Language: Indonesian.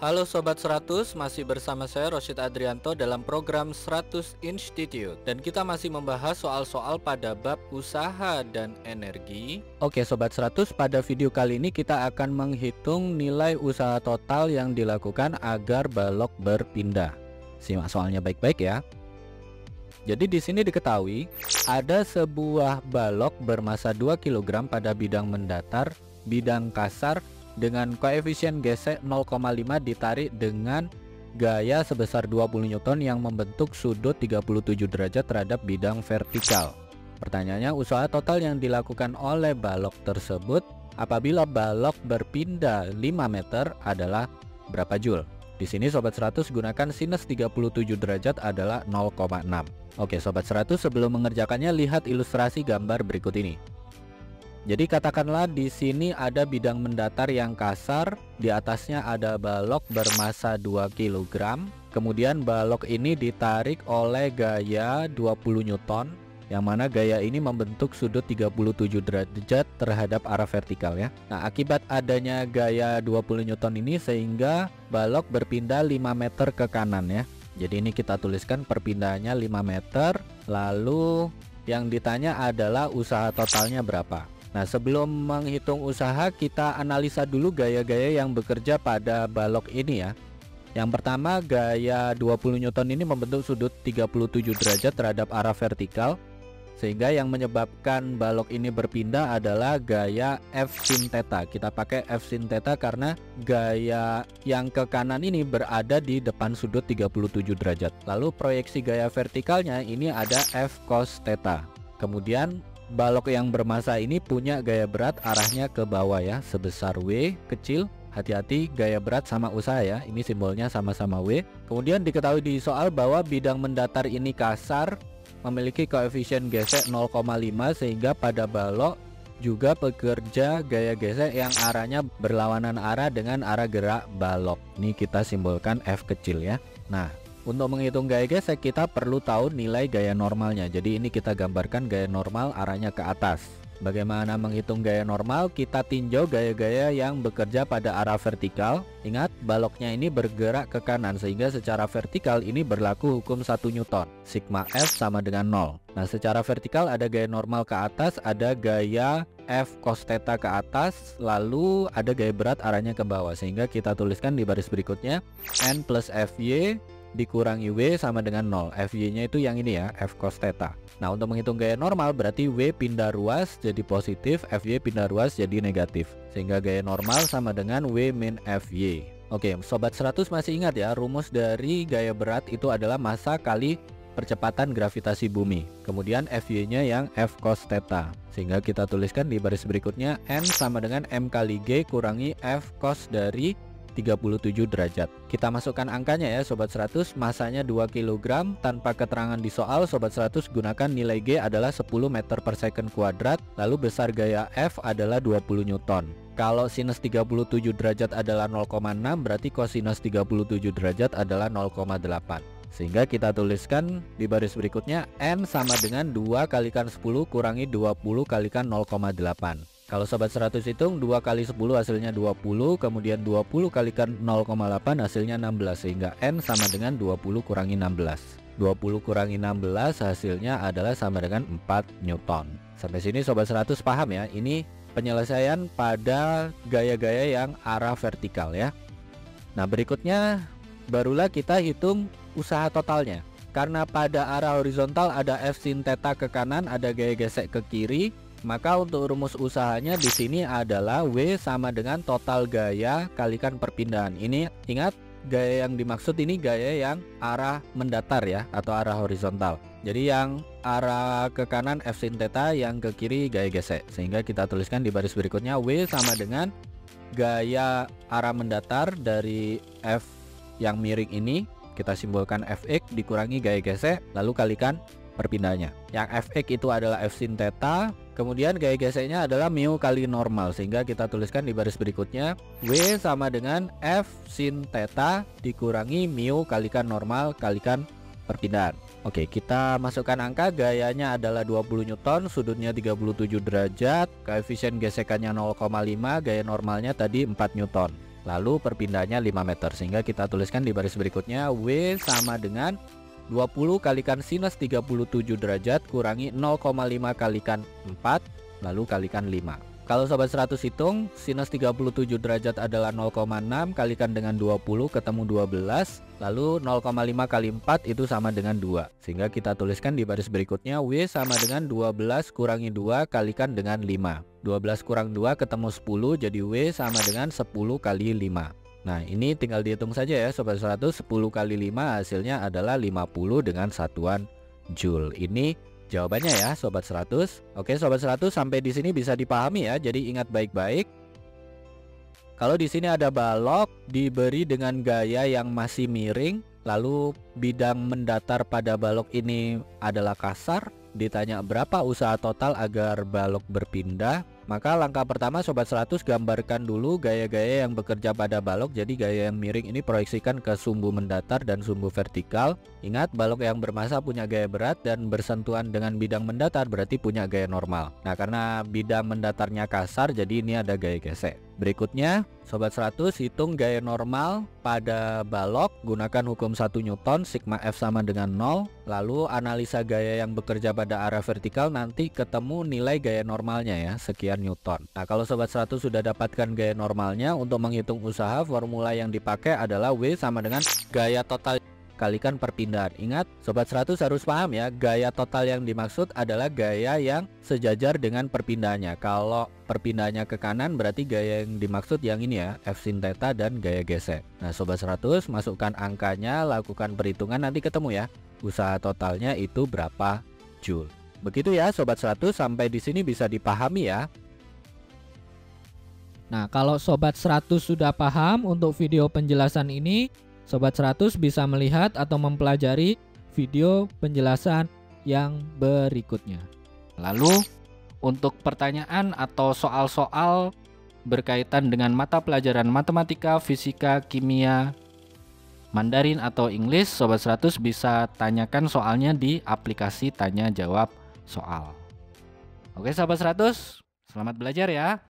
Halo Sobat 100, masih bersama saya Rosyid Adrianto dalam program 100 Institute. Dan kita masih membahas soal-soal pada bab usaha dan energi. Oke Sobat 100, pada video kali ini kita akan menghitung nilai usaha total yang dilakukan agar balok berpindah. Simak soalnya baik-baik ya. Jadi di sini diketahui ada sebuah balok bermassa 2 kg pada bidang mendatar, bidang kasar, dengan koefisien gesek 0,5 ditarik dengan gaya sebesar 20 Newton yang membentuk sudut 37 derajat terhadap bidang vertikal. Pertanyaannya, usaha total yang dilakukan oleh balok tersebut apabila balok berpindah 5 meter adalah berapa joule? Di sini Sobat 100 gunakan sinus 37 derajat adalah 0,6. Oke Sobat 100, sebelum mengerjakannya lihat ilustrasi gambar berikut ini. Jadi katakanlah di sini ada bidang mendatar yang kasar, di atasnya ada balok bermassa 2 kg. Kemudian balok ini ditarik oleh gaya 20 Newton, yang mana gaya ini membentuk sudut 37 derajat terhadap arah vertikal ya. Nah, akibat adanya gaya 20 Newton ini sehingga balok berpindah 5 meter ke kanan ya. Jadi ini kita tuliskan perpindahannya 5 meter, lalu yang ditanya adalah usaha totalnya berapa. Nah, sebelum menghitung usaha, kita analisa dulu gaya-gaya yang bekerja pada balok ini ya. Yang pertama, gaya 20 Newton ini membentuk sudut 37 derajat terhadap arah vertikal, sehingga yang menyebabkan balok ini berpindah adalah gaya F sin theta. Kita pakai F sin theta karena gaya yang ke kanan ini berada di depan sudut 37 derajat. Lalu proyeksi gaya vertikalnya ini ada F cos theta. Kemudian balok yang bermassa ini punya gaya berat arahnya ke bawah ya, sebesar W kecil. Hati-hati gaya berat sama usaha ya, ini simbolnya sama-sama W. Kemudian diketahui di soal bahwa bidang mendatar ini kasar, memiliki koefisien gesek 0,5 sehingga pada balok juga bekerja gaya gesek yang arahnya berlawanan arah dengan arah gerak balok. Ini kita simbolkan F kecil ya. Nah, untuk menghitung gaya gesek kita perlu tahu nilai gaya normalnya. Jadi ini kita gambarkan gaya normal arahnya ke atas. Bagaimana menghitung gaya normal? Kita tinjau gaya-gaya yang bekerja pada arah vertikal. Ingat, baloknya ini bergerak ke kanan sehingga secara vertikal ini berlaku hukum 1 Newton. Sigma F sama dengan 0. Nah, secara vertikal ada gaya normal ke atas, ada gaya F cos theta ke atas, lalu ada gaya berat arahnya ke bawah. Sehingga kita tuliskan di baris berikutnya N plus Fy dikurangi W sama dengan 0. Fy nya itu yang ini ya, F cos theta. Nah, untuk menghitung gaya normal berarti W pindah ruas jadi positif, Fy pindah ruas jadi negatif, sehingga gaya normal sama dengan W min Fy. Oke Sobat 100 masih ingat ya, rumus dari gaya berat itu adalah massa kali percepatan gravitasi bumi. Kemudian Fy nya yang F cos theta, sehingga kita tuliskan di baris berikutnya N sama dengan M kali G kurangi F cos dari 37 derajat. Kita masukkan angkanya ya Sobat 100. Masanya 2 kg. Tanpa keterangan di soal, Sobat 100 gunakan nilai G adalah 10 meter per second kuadrat. Lalu besar gaya F adalah 20 Newton. Kalau sinus 37 derajat adalah 0,6, berarti kosinus 37 derajat adalah 0,8. Sehingga kita tuliskan di baris berikutnya N sama dengan 2 kalikan 10 kurangi 20 kalikan 0,8. Kalau Sobat 100 hitung 2 kali 10 hasilnya 20, kemudian 20 kalikan 0,8 hasilnya 16, sehingga N sama dengan 20 kurangi 16. 20 kurangi 16 hasilnya adalah sama dengan 4 Newton. Sampai sini Sobat 100 paham ya, ini penyelesaian pada gaya-gaya yang arah vertikal ya. Nah, berikutnya barulah kita hitung usaha totalnya. Karena pada arah horizontal ada F sin theta ke kanan, ada gaya gesek ke kiri, maka untuk rumus usahanya di sini adalah W sama dengan total gaya kalikan perpindahan. Ini ingat, gaya yang dimaksud ini gaya yang arah mendatar ya, atau arah horizontal. Jadi yang arah ke kanan F sin theta, yang ke kiri gaya gesek. Sehingga kita tuliskan di baris berikutnya W sama dengan gaya arah mendatar dari F yang miring ini, kita simbolkan Fx dikurangi gaya gesek, lalu kalikan perpindahannya. Yang Fx itu adalah F sin theta, kemudian gaya geseknya adalah mu kali normal, sehingga kita tuliskan di baris berikutnya W sama dengan F sin theta dikurangi mu kalikan normal kalikan perpindahan. Oke, kita masukkan angka. Gayanya adalah 20 Newton, sudutnya 37 derajat, koefisien gesekannya 0,5, gaya normalnya tadi 4 Newton. lalu perpindahannya 5 meter. Sehingga kita tuliskan di baris berikutnya W sama dengan 20 kalikan sinus 37 derajat kurangi 0,5 kalikan 4 lalu kalikan 5. Kalau sobat 100 hitung, sinus 37 derajat adalah 0,6 kalikan dengan 20 ketemu 12, lalu 0,5 kali 4 itu sama dengan 2. Sehingga kita tuliskan di baris berikutnya W sama dengan 12 kurangi 2 kalikan dengan 5. 12 kurang 2 ketemu 10, jadi W sama dengan 10 kali 5. Nah, ini tinggal dihitung saja ya sobat 100. 10 kali 5 hasilnya adalah 50 dengan satuan Joule. Ini jawabannya ya sobat 100. Oke sobat 100, sampai di sini bisa dipahami ya. Jadi ingat baik-baik. Kalau di sini ada balok diberi dengan gaya yang masih miring, lalu bidang mendatar pada balok ini adalah kasar, ditanya berapa usaha total agar balok berpindah. Maka langkah pertama sobat 100 gambarkan dulu gaya-gaya yang bekerja pada balok. Jadi gaya yang miring ini proyeksikan ke sumbu mendatar dan sumbu vertikal. Ingat, balok yang bermassa punya gaya berat dan bersentuhan dengan bidang mendatar berarti punya gaya normal. Nah, karena bidang mendatarnya kasar, jadi ini ada gaya gesek. Berikutnya sobat 100 hitung gaya normal pada balok, gunakan hukum 1 Newton, sigma F sama dengan 0. Lalu analisa gaya yang bekerja pada arah vertikal, nanti ketemu nilai gaya normalnya ya, sekian Newton. Nah, kalau sobat 100 sudah dapatkan gaya normalnya, untuk menghitung usaha formula yang dipakai adalah W sama dengan gaya total kalikan perpindahan. Ingat sobat 100 harus paham ya, gaya total yang dimaksud adalah gaya yang sejajar dengan perpindahannya. Kalau perpindahannya ke kanan berarti gaya yang dimaksud yang ini ya, F sin theta dan gaya gesek. Nah sobat 100 masukkan angkanya, lakukan perhitungan, nanti ketemu ya usaha totalnya itu berapa Joule. Begitu ya sobat 100, sampai di sini bisa dipahami ya. Nah, kalau sobat 100 sudah paham untuk video penjelasan ini, sobat 100 bisa melihat atau mempelajari video penjelasan yang berikutnya. Lalu untuk pertanyaan atau soal-soal berkaitan dengan mata pelajaran matematika, fisika, kimia, Mandarin atau Inggris, sobat 100 bisa tanyakan soalnya di aplikasi tanya jawab soal. Oke sobat 100, selamat belajar ya.